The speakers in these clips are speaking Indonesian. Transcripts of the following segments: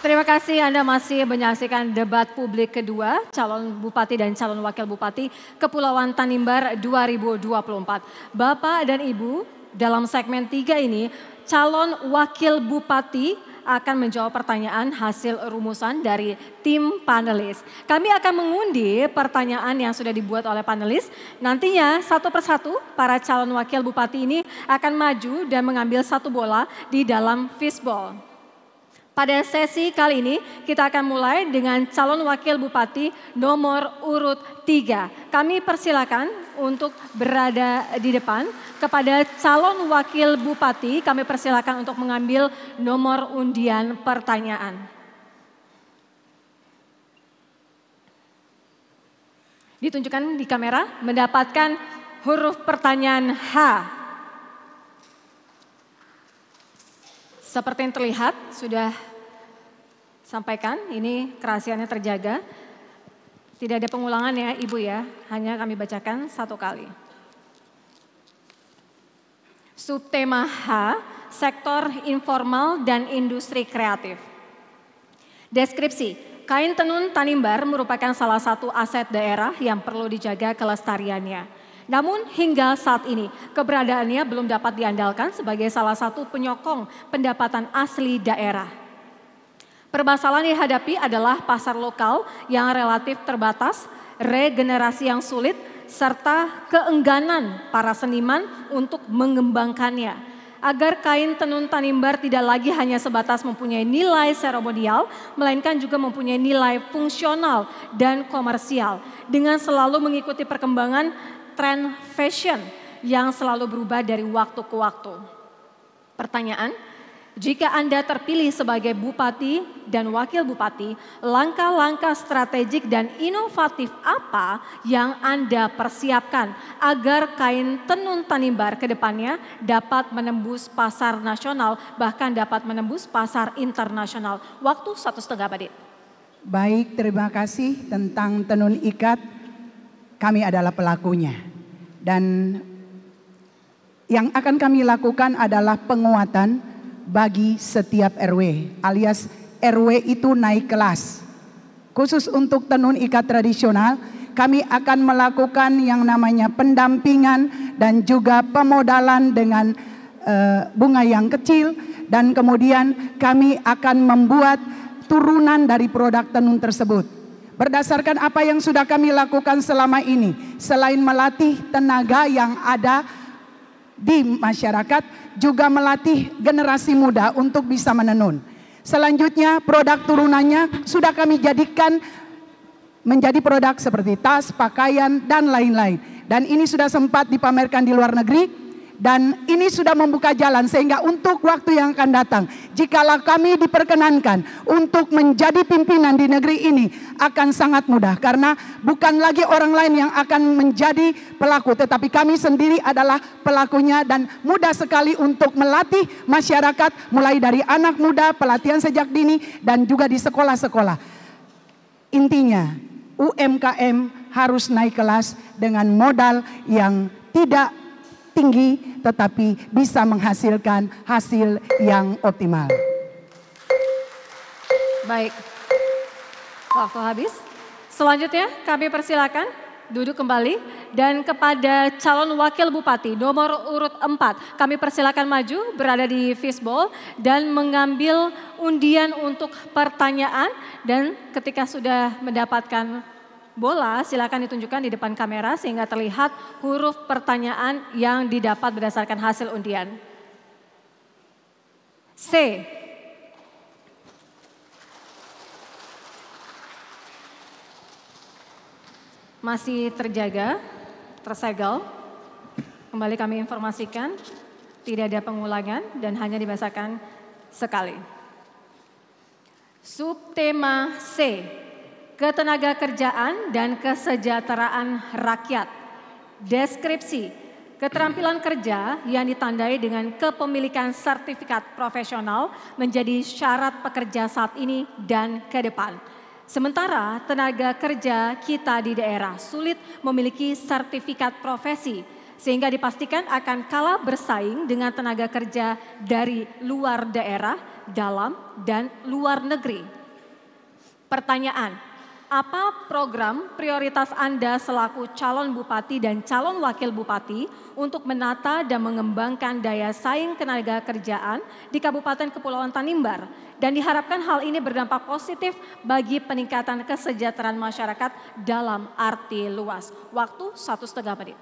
Terima kasih Anda masih menyaksikan debat publik kedua calon bupati dan calon wakil bupati Kepulauan Tanimbar 2024. Bapak dan Ibu, dalam segmen 3 ini calon wakil bupati akan menjawab pertanyaan hasil rumusan dari tim panelis. Kami akan mengundi pertanyaan yang sudah dibuat oleh panelis. Nantinya satu persatu para calon wakil bupati ini akan maju dan mengambil satu bola di dalam fishball. Pada sesi kali ini kita akan mulai dengan calon wakil bupati nomor urut 3. Kami persilakan untuk berada di depan. Kepada calon wakil bupati kami persilakan untuk mengambil nomor undian pertanyaan. Ditunjukkan di kamera mendapatkan huruf pertanyaan H. Seperti yang terlihat sudah sampaikan, ini kerahasiaannya terjaga. Tidak ada pengulangan ya Ibu ya, hanya kami bacakan satu kali. Subtema H, sektor informal dan industri kreatif. Deskripsi, kain tenun Tanimbar merupakan salah satu aset daerah yang perlu dijaga kelestariannya. Namun hingga saat ini keberadaannya belum dapat diandalkan sebagai salah satu penyokong pendapatan asli daerah. Permasalahan yang dihadapi adalah pasar lokal yang relatif terbatas, regenerasi yang sulit, serta keengganan para seniman untuk mengembangkannya. Agar kain tenun Tanimbar tidak lagi hanya sebatas mempunyai nilai seremonial, melainkan juga mempunyai nilai fungsional dan komersial. Dengan selalu mengikuti perkembangan tren fashion yang selalu berubah dari waktu ke waktu. Pertanyaan, jika Anda terpilih sebagai bupati dan wakil bupati, langkah-langkah strategik dan inovatif apa yang Anda persiapkan agar kain tenun Tanimbar ke depannya dapat menembus pasar nasional, bahkan dapat menembus pasar internasional? Waktu 1,5 menit. Baik, terima kasih. Tentang tenun ikat, kami adalah pelakunya. Dan yang akan kami lakukan adalah penguatan bagi setiap RW, alias RW itu naik kelas. Khusus untuk tenun ikat tradisional, kami akan melakukan yang namanya pendampingan dan juga pemodalan dengan bunga yang kecil. Dan kemudian kami akan membuat turunan dari produk tenun tersebut. Berdasarkan apa yang sudah kami lakukan selama ini, selain melatih tenaga yang ada di masyarakat, juga melatih generasi muda untuk bisa menenun. Selanjutnya produk turunannya sudah kami jadikan menjadi produk seperti tas, pakaian, dan lain-lain. Dan ini sudah sempat dipamerkan di luar negeri. Dan ini sudah membuka jalan sehingga untuk waktu yang akan datang, jikalau kami diperkenankan untuk menjadi pimpinan di negeri ini, akan sangat mudah. Karena bukan lagi orang lain yang akan menjadi pelaku, tetapi kami sendiri adalah pelakunya. Dan mudah sekali untuk melatih masyarakat mulai dari anak muda, pelatihan sejak dini, dan juga di sekolah-sekolah. Intinya UMKM harus naik kelas dengan modal yang tidak tinggi tetapi bisa menghasilkan hasil yang optimal. Baik, waktu habis. Selanjutnya kami persilakan duduk kembali dan kepada calon wakil bupati nomor urut 4 kami persilakan maju berada di fishbowl dan mengambil undian untuk pertanyaan. Dan ketika sudah mendapatkan bola, silakan ditunjukkan di depan kamera sehingga terlihat huruf pertanyaan yang didapat berdasarkan hasil undian. C. Masih terjaga, tersegel. Kembali kami informasikan, tidak ada pengulangan dan hanya dibacakan sekali. Subtema C. Ketenaga kerjaan dan kesejahteraan rakyat. Deskripsi, keterampilan kerja yang ditandai dengan kepemilikan sertifikat profesional menjadi syarat pekerja saat ini dan ke depan. Sementara tenaga kerja kita di daerah sulit memiliki sertifikat profesi, sehingga dipastikan akan kalah bersaing dengan tenaga kerja dari luar daerah dalam dan luar negeri. Pertanyaan, apa program prioritas Anda selaku calon bupati dan calon wakil bupati untuk menata dan mengembangkan daya saing tenaga kerjaan di Kabupaten Kepulauan Tanimbar? Dan diharapkan hal ini berdampak positif bagi peningkatan kesejahteraan masyarakat dalam arti luas. Waktu 1,5 menit.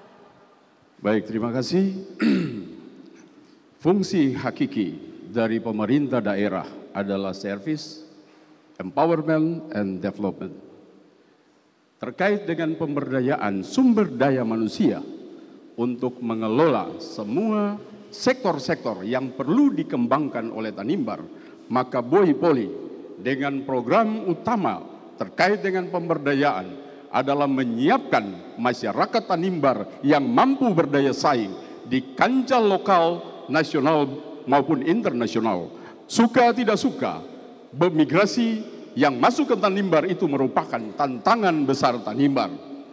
Baik, terima kasih. Fungsi hakiki dari pemerintah daerah adalah service, empowerment, and development. Terkait dengan pemberdayaan sumber daya manusia untuk mengelola semua sektor-sektor yang perlu dikembangkan oleh Tanimbar, maka Boy Poli dengan program utama terkait dengan pemberdayaan adalah menyiapkan masyarakat Tanimbar yang mampu berdaya saing di kancah lokal, nasional maupun internasional. Suka tidak suka, bermigrasi yang masuk ke Tanimbar itu merupakan tantangan besar Tanimbar.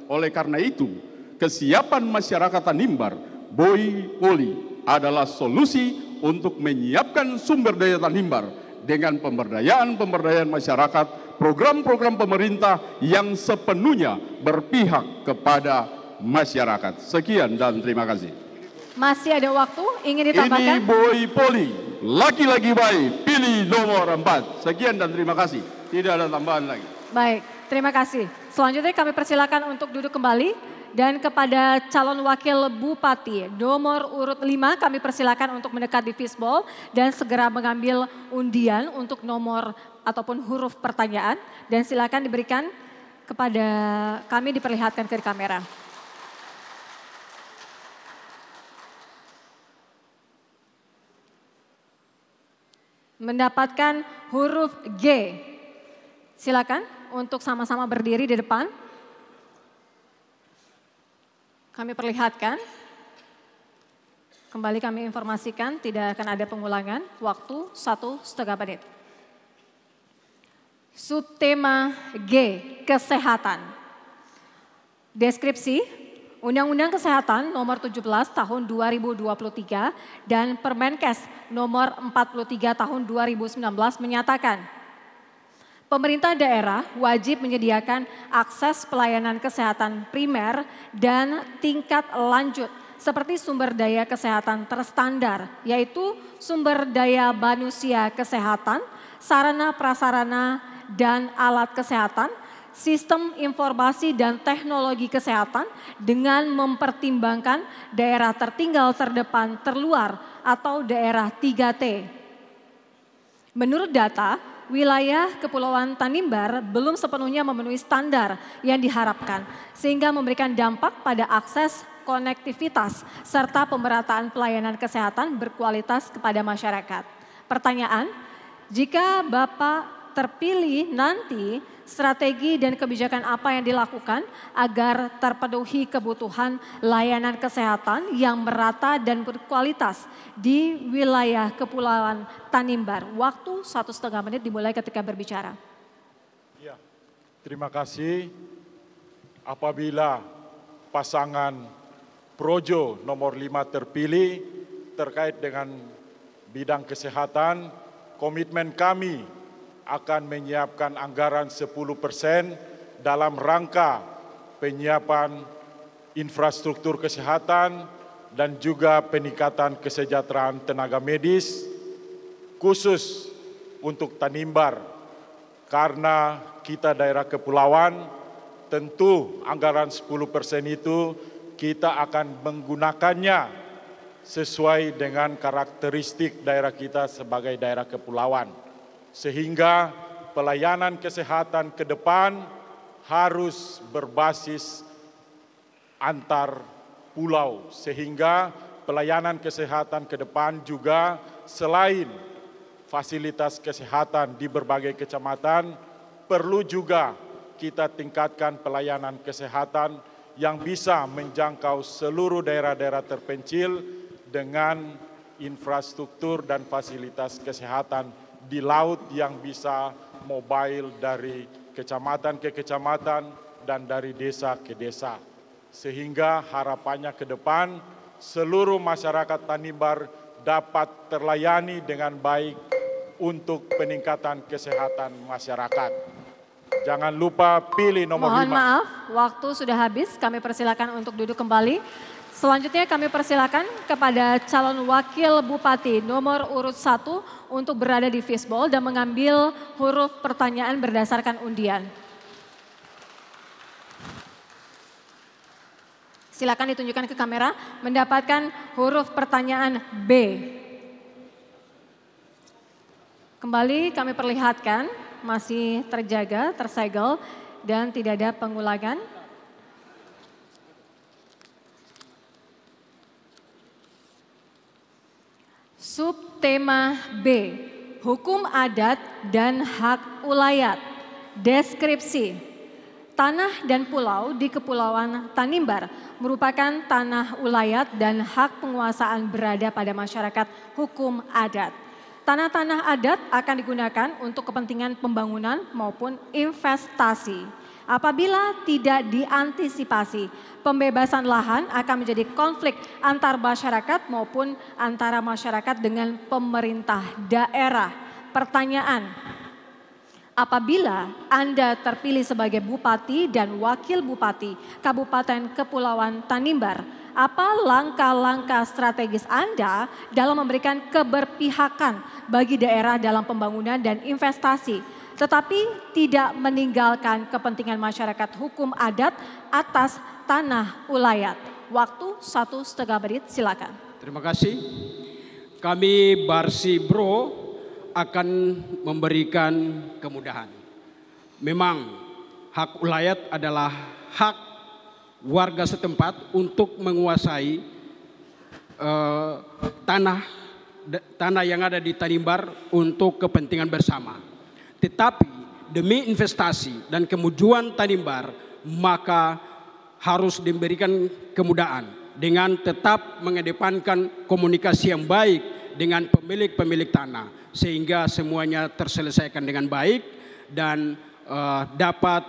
Oleh karena itu, kesiapan masyarakat Tanimbar, Boy Poli adalah solusi untuk menyiapkan sumber daya Tanimbar dengan pemberdayaan masyarakat, program-program pemerintah yang sepenuhnya berpihak kepada masyarakat. Sekian dan terima kasih. Masih ada waktu, ingin ditambahkan? Ini Boy Poli, laki-laki baik, pilih nomor 4. Sekian dan terima kasih. Tidak ada tambahan lagi. Baik, terima kasih. Selanjutnya kami persilakan untuk duduk kembali. Dan kepada calon wakil bupati nomor urut 5 kami persilakan untuk mendekat di fishbowl dan segera mengambil undian untuk nomor ataupun huruf pertanyaan. Dan silakan diberikan kepada kami, diperlihatkan ke kamera. Mendapatkan huruf G. Silakan untuk sama-sama berdiri di depan. Kami perlihatkan. Kembali kami informasikan tidak akan ada pengulangan. Waktu 1,5 menit. Subtema G, kesehatan. Deskripsi, Undang-Undang Kesehatan nomor 17 tahun 2023 dan Permenkes nomor 43 tahun 2019 menyatakan pemerintah daerah wajib menyediakan akses pelayanan kesehatan primer dan tingkat lanjut seperti sumber daya kesehatan terstandar, yaitu sumber daya manusia kesehatan, sarana prasarana dan alat kesehatan, sistem informasi dan teknologi kesehatan dengan mempertimbangkan daerah tertinggal, terdepan, terluar atau daerah 3T. Menurut data, wilayah Kepulauan Tanimbar belum sepenuhnya memenuhi standar yang diharapkan sehingga memberikan dampak pada akses konektivitas serta pemerataan pelayanan kesehatan berkualitas kepada masyarakat. Pertanyaan, jika Bapak terpilih nanti, strategi dan kebijakan apa yang dilakukan agar terpenuhi kebutuhan layanan kesehatan yang merata dan berkualitas di wilayah Kepulauan Tanimbar? Waktu 1,5 menit dimulai ketika berbicara. Ya, terima kasih. Apabila pasangan Projo nomor 5 terpilih terkait dengan bidang kesehatan, komitmen kami akan menyiapkan anggaran 10% dalam rangka penyiapan infrastruktur kesehatan dan juga peningkatan kesejahteraan tenaga medis khusus untuk Tanimbar. Karena kita daerah kepulauan, tentu anggaran 10% itu kita akan menggunakannya sesuai dengan karakteristik daerah kita sebagai daerah kepulauan. Sehingga pelayanan kesehatan ke depan harus berbasis antar pulau. Sehingga pelayanan kesehatan ke depan juga selain fasilitas kesehatan di berbagai kecamatan, perlu juga kita tingkatkan pelayanan kesehatan yang bisa menjangkau seluruh daerah-daerah terpencil dengan infrastruktur dan fasilitas kesehatan di laut yang bisa mobile dari kecamatan ke kecamatan dan dari desa ke desa. Sehingga harapannya ke depan seluruh masyarakat Tanimbar dapat terlayani dengan baik untuk peningkatan kesehatan masyarakat. Jangan lupa pilih nomor 5. Mohon maaf, waktu sudah habis. Kami persilakan untuk duduk kembali. Selanjutnya kami persilakan kepada calon wakil bupati nomor urut 1 untuk berada di fishbowl dan mengambil huruf pertanyaan berdasarkan undian. Silakan ditunjukkan ke kamera, mendapatkan huruf pertanyaan B. Kembali kami perlihatkan, masih terjaga, tersegel, dan tidak ada pengulangan. Subtema B, hukum adat dan hak ulayat. Deskripsi, tanah dan pulau di Kepulauan Tanimbar merupakan tanah ulayat dan hak penguasaan berada pada masyarakat hukum adat. Tanah-tanah adat akan digunakan untuk kepentingan pembangunan maupun investasi. Apabila tidak diantisipasi, pembebasan lahan akan menjadi konflik antar masyarakat maupun antara masyarakat dengan pemerintah daerah. Pertanyaan, apabila Anda terpilih sebagai bupati dan wakil bupati Kabupaten Kepulauan Tanimbar, apa langkah-langkah strategis Anda dalam memberikan keberpihakan bagi daerah dalam pembangunan dan investasi, tetapi tidak meninggalkan kepentingan masyarakat hukum adat atas tanah ulayat? Waktu 1,5 menit, silakan. Terima kasih. Kami Barsi Bro akan memberikan kemudahan. Memang hak ulayat adalah hak warga setempat untuk menguasai tanah yang ada di Tanimbar untuk kepentingan bersama. Tetapi demi investasi dan kemajuan Tanimbar, maka harus diberikan kemudahan dengan tetap mengedepankan komunikasi yang baik dengan pemilik tanah, sehingga semuanya terselesaikan dengan baik dan dapat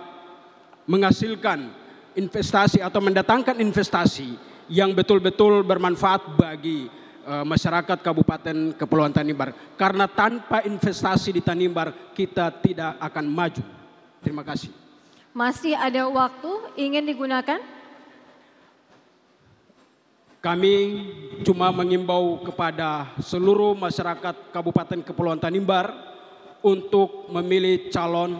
menghasilkan investasi atau mendatangkan investasi yang betul-betul bermanfaat bagi masyarakat Kabupaten Kepulauan Tanimbar. Karena tanpa investasi di Tanimbar kita tidak akan maju. Terima kasih. Masih ada waktu ingin digunakan? Kami cuma mengimbau kepada seluruh masyarakat Kabupaten Kepulauan Tanimbar untuk memilih calon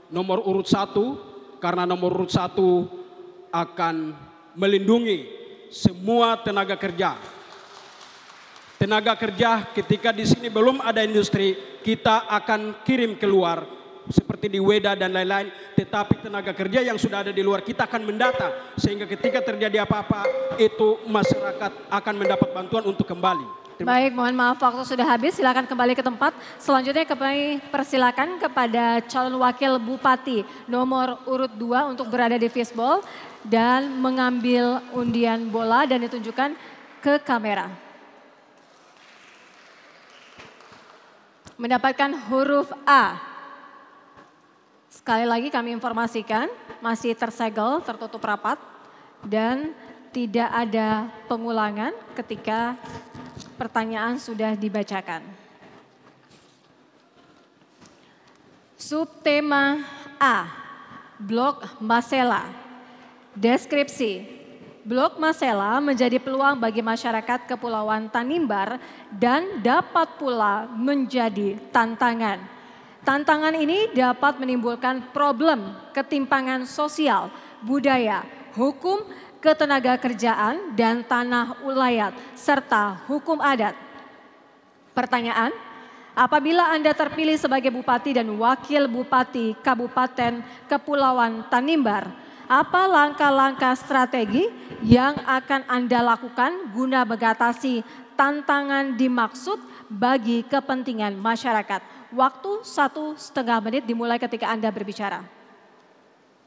nomor urut 1, karena nomor urut 1 akan melindungi semua tenaga kerja. Tenaga kerja ketika di sini belum ada industri, kita akan kirim keluar seperti di Weda dan lain-lain. Tetapi tenaga kerja yang sudah ada di luar kita akan mendata, sehingga ketika terjadi apa-apa itu masyarakat akan mendapat bantuan untuk kembali. Baik, mohon maaf waktu sudah habis, silakan kembali ke tempat. Selanjutnya kami persilakan kepada calon wakil bupati nomor urut 2 untuk berada di fishbowl dan mengambil undian bola dan ditunjukkan ke kamera. Mendapatkan huruf A. Sekali lagi kami informasikan masih tersegel, tertutup rapat dan tidak ada pengulangan ketika pertanyaan sudah dibacakan. Subtema A, Blok Masela. Deskripsi, Blok Masela menjadi peluang bagi masyarakat Kepulauan Tanimbar dan dapat pula menjadi tantangan. Tantangan ini dapat menimbulkan problem ketimpangan sosial, budaya, hukum, ketenaga kerjaan dan tanah ulayat serta hukum adat. Pertanyaan, apabila Anda terpilih sebagai bupati dan wakil bupati Kabupaten Kepulauan Tanimbar, apa langkah-langkah strategi yang akan Anda lakukan guna mengatasi tantangan dimaksud bagi kepentingan masyarakat? Waktu 1,5 menit dimulai ketika Anda berbicara.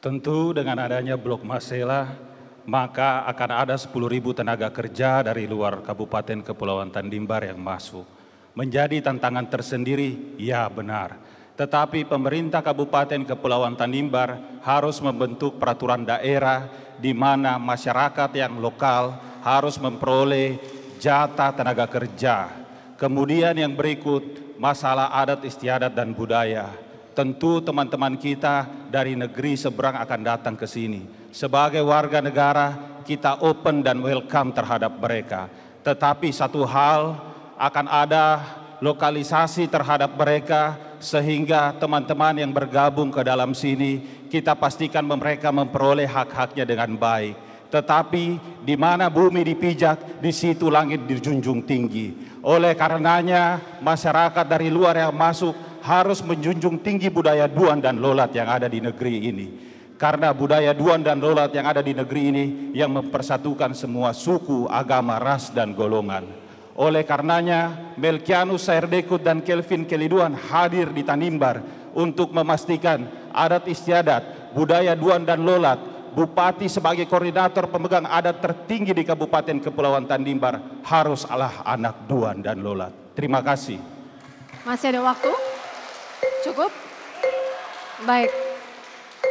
Tentu dengan adanya Blok Masela, maka akan ada 10.000 tenaga kerja dari luar Kabupaten Kepulauan Tanimbar yang masuk. Menjadi tantangan tersendiri, ya benar. Tetapi pemerintah Kabupaten Kepulauan Tanimbar harus membentuk peraturan daerah di mana masyarakat yang lokal harus memperoleh jatah tenaga kerja. Kemudian yang berikut, masalah adat istiadat dan budaya. Tentu teman-teman kita dari negeri seberang akan datang ke sini. Sebagai warga negara, kita open dan welcome terhadap mereka. Tetapi satu hal, akan ada lokalisasi terhadap mereka, sehingga teman-teman yang bergabung ke dalam sini, kita pastikan mereka memperoleh hak-haknya dengan baik. Tetapi di mana bumi dipijak, di situ langit dijunjung tinggi. Oleh karenanya, masyarakat dari luar yang masuk harus menjunjung tinggi budaya Duan dan Lolat yang ada di negeri ini. Karena budaya Duan dan Lolat yang ada di negeri ini yang mempersatukan semua suku, agama, ras, dan golongan. Oleh karenanya, Melkianus Saerdekut dan Kelvin Keliduan hadir di Tanimbar untuk memastikan adat istiadat, budaya Duan dan Lolat. Bupati sebagai koordinator pemegang adat tertinggi di Kabupaten Kepulauan Tanimbar harus adalah anak Duan dan Lolat. Terima kasih. Masih ada waktu? Cukup? Baik.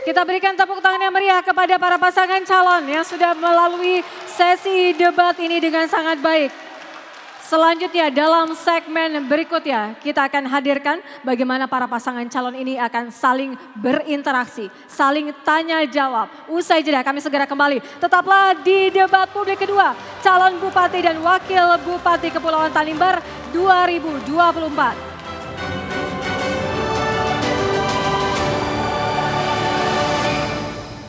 Kita berikan tepuk tangan yang meriah kepada para pasangan calon yang sudah melalui sesi debat ini dengan sangat baik. Selanjutnya dalam segmen berikutnya kita akan hadirkan bagaimana para pasangan calon ini akan saling berinteraksi, saling tanya jawab. Usai jeda kami segera kembali. Tetaplah di debat publik kedua, calon Bupati dan Wakil Bupati Kepulauan Tanimbar 2024.